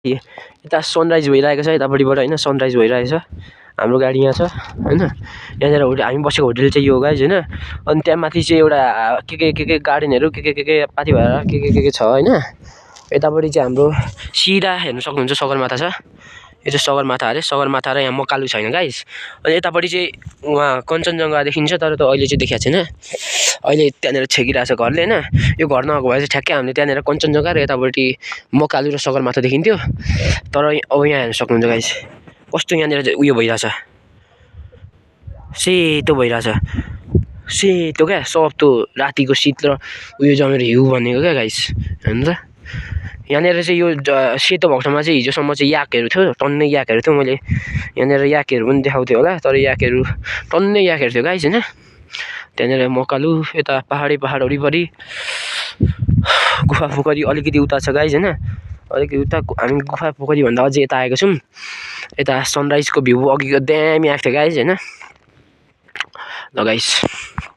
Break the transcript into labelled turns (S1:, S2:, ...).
S1: यता सनराइज भइरहेको छ यतापट्टिबाट होइन सनराइज भइरहेको छ हाम्रो गाडी यहाँ छ होइन यहाँनिर हामी बसेको होटल चाहिँ यो गाइज होइन अनि त्यहाँ माथि चाहिँ एउटा के गार्डनहरू के पाथी भएर के छ होइन यतापट्टि चाहिँ हाम्रो सिधा हेर्नु सक्नुहुन्छ सगरमाथा छ यो चाहिँ सगरमाथा अरे सगरमाथा र यहाँ मकालु छैन गाइज अनि यतापट्टि चाहिँ उहाँ कञ्चनजङ्घा देखिन्छ तर त अहिले चाहिँ देखाएको छैन अहिले त्यहाँनिर छेकिरहेको छ घरले होइन यो घर नआएको भए चाहिँ ठ्याक्कै हामीले त्यहाँनिर कञ्चनजङ्घा र यतापट्टि मकालु र सगरमाथा देखिन्थ्यो तर अब यहाँ हेर्नु सक्नुहुन्छ गाइज कस्तो यहाँनिर चाहिँ उयो भइरहेछ सेतो भइरहेछ सेतो क्या सस्तो रातिको शीत र उयो जमेर हिउँ भनेको क्या गाइज हेर्नु त यहाँनिर चाहिँ यो सेतो भएको ठाउँमा चाहिँ हिजोसम्म चाहिँ याकहरू थियो टन्नै याकहरू थियो मैले यहाँनिर याकहरू पनि देखाउँथ्यो होला तर याकहरू टन्नै याकहरू थियो गाइज होइन त्यहाँनिर मकालु यता पहाड वरिपरि गुफा पोखरी अलिकति उता छ गाइज होइन अलिकति उता हामी गुफा पोखरीभन्दा अझै यता आएको छौँ यता सनराइजको भ्यू अघिको दामी आएको थियो गाइज होइन ल गाइज